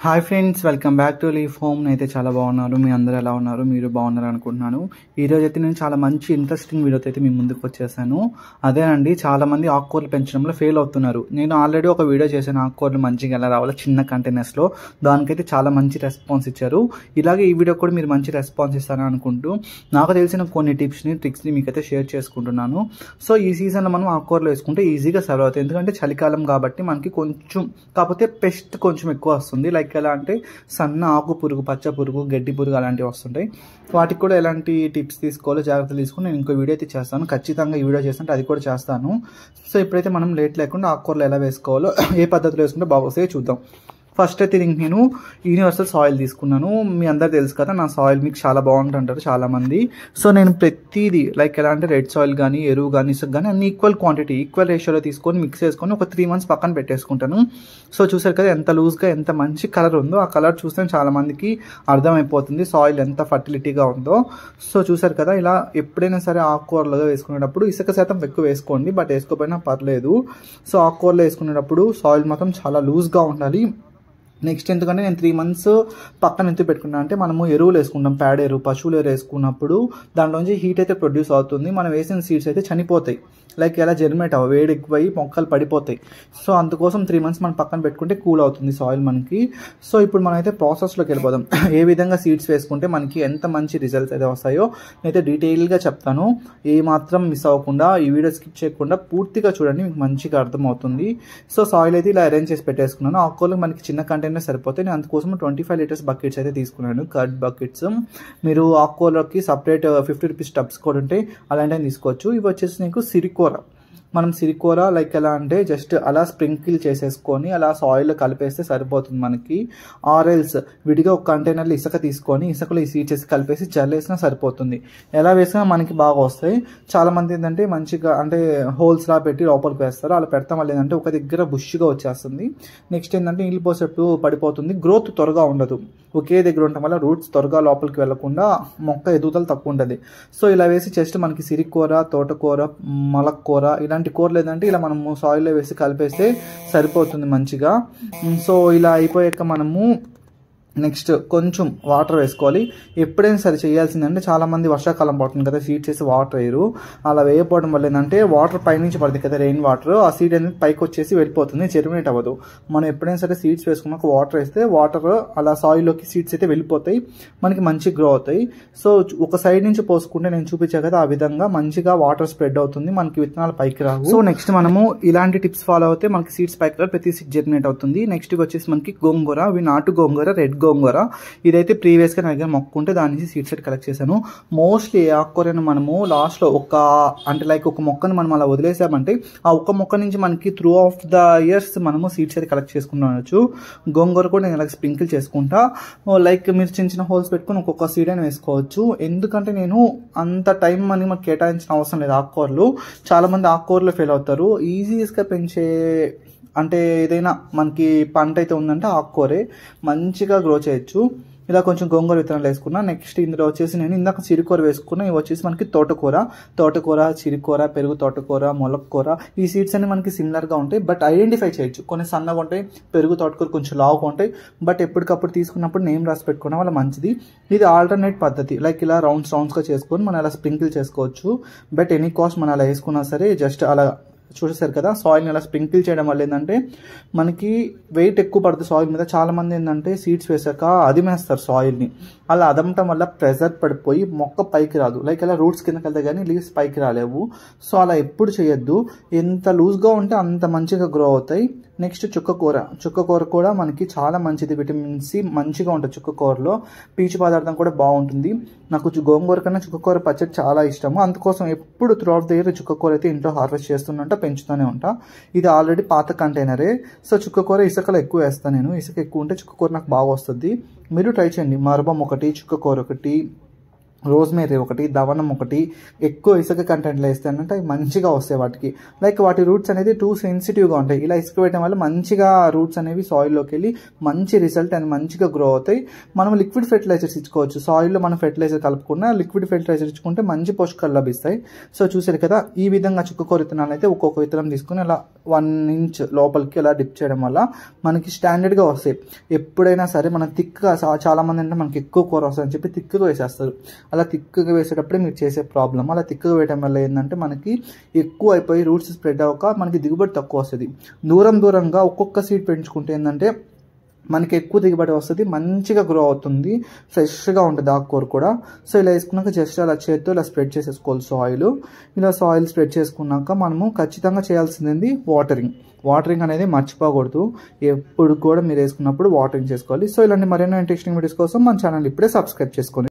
Hi friends, welcome back to leaf home. అయితే చాలా బాగున్నారు. మీ అందరూ ఎలా ఉన్నారు? మీరు బాగున్నారు అనుకుంటున్నాను. ఈరోజు అయితే నేను చాలా మంచి ఇంట్రెస్టింగ్ వీడియోతో అయితే మీ ముందుకు వచ్చేసాను. అదేనండి, చాలా మంది ఆకుకూరలు పెంచడంలో ఫెయిల్ అవుతున్నారు. నేను ఆల్రెడీ ఒక వీడియో చేశాను, ఆకుకూరలు మంచిగా ఎలా రావాలో చిన్న కంటైనర్స్లో. దానికైతే చాలా మంచి రెస్పాన్స్ ఇచ్చారు. ఇలాగే ఈ వీడియో కూడా మీరు మంచి రెస్పాన్స్ ఇస్తారని అనుకుంటూ నాకు తెలిసిన కొన్ని టిప్స్ని ట్రిక్స్ని మీకైతే షేర్ చేసుకుంటున్నాను. సో ఈ సీజన్లో మనం ఆకుకూరలు వేసుకుంటే ఈజీగా సర్వ్ అవుతాయి. ఎందుకంటే చలికాలం కాబట్టి మనకి కొంచెం, కాకపోతే పెస్ట్ కొంచెం ఎక్కువ వస్తుంది. లైక్ ఎలా అంటే సన్న ఆకు పురుగు, పచ్చ పురుగు, గడ్డి పురుగు అలాంటివి వస్తుంటాయి. వాటికి కూడా ఎలాంటి టిప్స్ తీసుకోవాలో జాగ్రత్తలు తీసుకుని నేను ఇంకో వీడియో అయితే చేస్తాను. ఖచ్చితంగా ఈ వీడియో చేస్తుంటే అది కూడా చేస్తాను. సో ఇప్పుడైతే మనం లేట్ లేకుండా ఆకుకూరలు ఎలా వేసుకోవాలో, ఏ పద్ధతిలో వేసుకుంటే బాగొస్తాయో చూద్దాం. ఫస్ట్ అయితే నేను యూనివర్సల్ సాయిల్ తీసుకున్నాను. మీ అందరు తెలుసు కదా, నా సాయిల్ మీకు చాలా బాగుంటుంటారు చాలామంది. సో నేను ప్రతిదీ లైక్ ఎలా అంటే రెడ్ సాయిల్ కానీ, ఎరువు కానీ, ఇసుక కానీ అన్ని ఈక్వల్ క్వాంటిటీ, ఈక్వల్ రేషియోలో తీసుకొని మిక్స్ చేసుకొని ఒక 3 months పక్కన పెట్టేసుకుంటాను. సో చూసారు కదా ఎంత లూజ్గా, ఎంత మంచి కలర్ ఉందో. ఆ కలర్ చూస్తే చాలామందికి అర్థమైపోతుంది సాయిల్ ఎంత ఫర్టిలిటీగా ఉందో. సో చూసారు కదా, ఇలా ఎప్పుడైనా సరే ఆకుకూరలుగా వేసుకునేటప్పుడు ఇసుక శాతం ఎక్కువ వేసుకోండి, బట్ వేసుకోకపోయినా పర్లేదు. సో ఆకుకూరలు వేసుకునేటప్పుడు సాయిల్ మాత్రం చాలా లూజ్గా ఉండాలి. నెక్స్ట్ ఎందుకంటే నేను 3 months పక్కన ఎంత పెట్టుకున్నాను అంటే, మనము ఎరువులు వేసుకుంటాం, పేడ ఎరువు, పశువులు ఎరువు వేసుకున్నప్పుడు దాంట్లోంచి హీట్ అయితే ప్రొడ్యూస్ అవుతుంది. మనం వేసిన సీడ్స్ అయితే చనిపోతాయి, లైక్ ఎలా జర్మినేట్ అవ్వ, వేడి ఎక్కువై మొక్కలు పడిపోతాయి. సో అందుకోసం 3 months మనం పక్కన పెట్టుకుంటే కూల్ అవుతుంది సాయిల్ మనకి. సో ఇప్పుడు మనం అయితే ప్రాసెస్లోకి వెళ్ళిపోదాం. ఏ విధంగా సీడ్స్ వేసుకుంటే మనకి ఎంత మంచి రిజల్ట్స్ అయితే వస్తాయో నేనైతే డీటెయిల్గా చెప్తాను. ఏ మాత్రం మిస్ అవ్వకుండా ఈ వీడియో స్కిప్ చేయకుండా పూర్తిగా చూడండి, మీకు మంచిగా అర్థమవుతుంది. సో సాయిల్ అయితే ఇలా అరేంజ్ చేసి పెట్టేసుకున్నాను. ఆకుకూరలు మనకి చిన్న కంటైనర్ సరిపోతాయి. నేను అందుకోసం 25 liters బకెట్స్ అయితే తీసుకున్నాను, కర్డ్ బకెట్స్. మీరు ఆకుకూరలకి సపరేట్ 50 rupees టబ్స్ కూడా ఉంటాయి, అలాంటివి తీసుకోవచ్చు. ఇవి వచ్చేసి నీకు సిరికూర. మనం సిరికూర లైక్ ఎలా అంటే జస్ట్ అలా స్ప్రింకిల్ చేసేసుకొని అలా సాయిల్ కలిపేస్తే సరిపోతుంది మనకి. ఆరెల్స్ విడిగా ఒక కంటైనర్లో ఇసుక తీసుకొని ఇసుకలో ఈ సీడ్స్ వేసి కలిపేసి జల్లేసినా సరిపోతుంది. ఎలా వేసినా మనకి బాగా వస్తాయి. చాలామంది ఏంటంటే మంచిగా అంటే హోల్స్ లా పెట్టి లోపలికి వేస్తారు. అలా పెడతాం వల్ల ఏంటంటే ఒక దగ్గర బుష్గా వచ్చేస్తుంది. నెక్స్ట్ ఏంటంటే నీళ్ళు పోసేటప్పుడు పడిపోతుంది, గ్రోత్ త్వరగా ఉండదు. ఒకే దగ్గర ఉండటం వల్ల రూట్స్ త్వరగా లోపలికి వెళ్లకుండా మొక్క ఎదుగుదల తక్కువ ఉంటుంది. సో ఇలా వేసి జస్ట్ మనకి సిరికూర, తోటకూర, మలక్కూర ఇలాంటి కూరలు ఏంటంటే ఇలా మనము సాయిల్లో వేసి కలిపేస్తే సరిపోతుంది మంచిగా. సో ఇలా అయిపోయాక మనము నెక్స్ట్ కొంచెం వాటర్ వేసుకోవాలి. ఎప్పుడైనా సరే చేయాల్సిందంటే, చాలామంది వర్షాకాలం పడుతుంది కదా, సీడ్స్ వేసి వాటర్ వేయరు. అలా వేయకపోవడం వల్ల ఏంటంటే వాటర్ పైనుంచి పడుతుంది కదా, రెయిన్ వాటర్, ఆ సీడ్ అనేది పైకి వచ్చేసి వెళ్ళిపోతుంది, జెర్మినేట్ అవ్వదు. మనం ఎప్పుడైనా సరే సీడ్స్ వేసుకున్నాక వాటర్ వేస్తే వాటర్ అలా సాయిల్లోకి సీడ్స్ అయితే వెళ్ళిపోతాయి, మనకి మంచి గ్రో అవుతాయి. సో ఒక సైడ్ నుంచి పోసుకుంటే నేను చూపించా కదా, ఆ విధంగా మంచిగా వాటర్ స్ప్రెడ్ అవుతుంది, మనకి విత్తనాలు పైకి రావు. సో నెక్స్ట్ మనము ఇలాంటి టిప్స్ ఫాలో అవుతే మనకి సీడ్స్ పైకి రావు, ప్రతి సీడ్ జెర్మినేట్ అవుతుంది. నెక్స్ట్ వచ్చేసి మనకి గోంగూర, అవి నాటు గోంగూర, రెడ్ గోంగూర. ఇదైతే ప్రీవియస్గా నా దగ్గర మొక్క ఉంటే దాని నుంచి సీడ్స్ అయితే కలెక్ట్ చేశాను. మోస్ట్లీ ఆకుకూరను మనము లాస్ట్లో ఒక మొక్కను మనం అలా వదిలేసామంటే ఆ ఒక్క మొక్క నుంచి మనకి త్రూ ఆఫ్ ద ఇయర్స్ మనము సీడ్స్ అయితే కలెక్ట్ చేసుకుంటూ. గోంగూర కూడా నేను ఇలా స్ప్రింకిల్ చేసుకుంటా. లైక్ మీరు చిన్న చిన్న హోల్స్ పెట్టుకుని ఒక్కొక్క సీడ్ అని వేసుకోవచ్చు. ఎందుకంటే నేను అంత టైం మనకి కేటాయించిన అవసరం లేదు. ఆకుకూరలు చాలా మంది ఆకుకూరలు ఫెయిల్ అవుతారు. ఈజీగా పెంచే అంటే ఏదైనా మనకి పంట అయితే ఉందంటే ఆకుకూరే మంచిగా గ్రో చేయొచ్చు. ఇలా కొంచెం గోంగూర విత్తనాలు వేసుకున్నా. నెక్స్ట్ ఇందులో వచ్చేసి నేను ఇందాక సిరికూర వేసుకున్నా. ఇవి వచ్చేసి మనకి తోటకూర, చిరికూర, పెరుగు తోటకూర, మొలక్కూర. ఈ సీడ్స్ అన్ని మనకి సిమిలర్గా ఉంటాయి, బట్ ఐడెంటిఫై చేయొచ్చు. కొన్ని సన్నగా ఉంటాయి, పెరుగు తోటకూర కొంచెం లావుగా ఉంటాయి, బట్ ఎప్పటికప్పుడు తీసుకున్నప్పుడు నేమ్ రాసి పెట్టుకోవడం వల్ల మంచిది. ఇది ఆల్టర్నేట్ పద్ధతి, లైక్ ఇలా రౌండ్స్గా చేసుకొని మనం అలా స్ప్రింకిల్ చేసుకోవచ్చు. బట్ ఎనీ కాస్ట్ మనం అలా వేసుకున్నా సరే జస్ట్ అలా చూసేసారు కదా, సాయిల్ని అలా స్ప్రింకిల్ చేయడం వల్ల ఏంటంటే మనకి వెయిట్ ఎక్కువ పడుతుంది సాయిల్ మీద. చాలామంది ఏంటంటే సీడ్స్ వేసాక అదిమేస్తారు సాయిల్ని. అలా అదమటం వల్ల ప్రెజర్ పడిపోయి మొక్క పైకి రాదు, లైక్ అలా రూట్స్ కిందకి వెళ్తే కానీ లీవ్స్ పైకి రాలేవు. సో అలా ఎప్పుడు చేయొద్దు. ఎంత లూజ్గా ఉంటే అంత మంచిగా గ్రో అవుతాయి. నెక్స్ట్ చుక్కకూర కూడా మనకి చాలా మంచిది, విటమిన్ సి మంచిగా ఉంటుంది చుక్కకూరలో, పీచు పదార్థం కూడా బాగుంటుంది. నాకు గోంగూర కన్నా చుక్కకూర పచ్చడి చాలా ఇష్టము. అందుకోసం ఎప్పుడు త్రూ ఆఫ్ ద ఇయర్ చుక్కకూర అయితే ఇంట్లో హార్వెస్ట్ చేస్తున్నట్టు పెంచుతూనే ఉంటా. ఇది ఆల్రెడీ పాత కంటైనరే. సో చుక్కకూర ఇసుకలో ఎక్కువ వేస్తాను నేను. ఇసుక ఎక్కువ ఉంటే చుక్కకూర నాకు బాగా వస్తుంది. మీరు ట్రై చేయండి. మరబం ఒకటి, చుక్కకూర ఒకటి, రోజ్మేరీ ఒకటి, దవనం ఒకటి, ఎక్కువ ఇసుక కంటెంట్లో వేస్తానంటే అవి మంచిగా వస్తాయి వాటికి. లైక్ వాటి రూట్స్ అనేది టూ సెన్సిటివ్గా ఉంటాయి. ఇలా ఇసుక వేయడం వల్ల మంచిగా రూట్స్ అనేవి సాయిల్లోకి వెళ్ళి మంచి రిజల్ట్ అండ్ మంచిగా గ్రో అవుతాయి. మనం లిక్విడ్ ఫెర్టిలైజర్స్ ఇచ్చుకోవచ్చు. సాయిల్లో మనం ఫెర్టిలైజర్ కలుపుకున్న లిక్విడ్ ఫెర్టిలైజర్ ఇచ్చుకుంటే మంచి పోషకాలు లభిస్తాయి. సో చూసారు కదా, ఈ విధంగా చుక్కకూర విత్తనాలు అయితే ఒక్కొక్క విత్తనం తీసుకుని అలా 1 ఇంచ్ లోపలికి అలా డిప్ చేయడం వల్ల మనకి స్టాండర్డ్గా వస్తాయి. ఎప్పుడైనా సరే మనం థిక్గా, చాలామంది అంటే మనకి ఎక్కువ కూర వస్తుందని చెప్పి థిక్గా వేసేస్తారు. అలా తిక్కుగా వేసేటప్పుడే మీరు చేసే ప్రాబ్లం. అలా తిక్కుగా వేయడం వల్ల ఏంటంటే మనకి ఎక్కువ అయిపోయి రూట్స్ స్ప్రెడ్ అవ్వక మనకి దిగుబడి తక్కువ వస్తుంది. దూరంగా ఒక్కొక్క సీడ్ పెంచుకుంటే ఏంటంటే మనకి ఎక్కువ దిగుబడి వస్తుంది, మంచిగా గ్రో అవుతుంది, ఫ్రెష్గా ఉంటుంది ఆకుకూర కూడా. సో ఇలా వేసుకున్నాక జస్ట్ అలా చేత్తో ఇలా స్ప్రెడ్ చేసేసుకోవాలి సాయిల్. ఇలా సాయిల్ స్ప్రెడ్ చేసుకున్నాక మనము ఖచ్చితంగా చేయాల్సింది వాటరింగ్ అనేది మర్చిపోకూడదు. ఎప్పుడు కూడా మీరు వేసుకున్నప్పుడు వాటరింగ్ చేసుకోవాలి. సో ఇలాంటి మరెన్నో ఇంట్రెస్టింగ్ వీడియోస్ కోసం మన ఛానల్ ఇప్పుడే సబ్స్క్రైబ్ చేసుకోండి.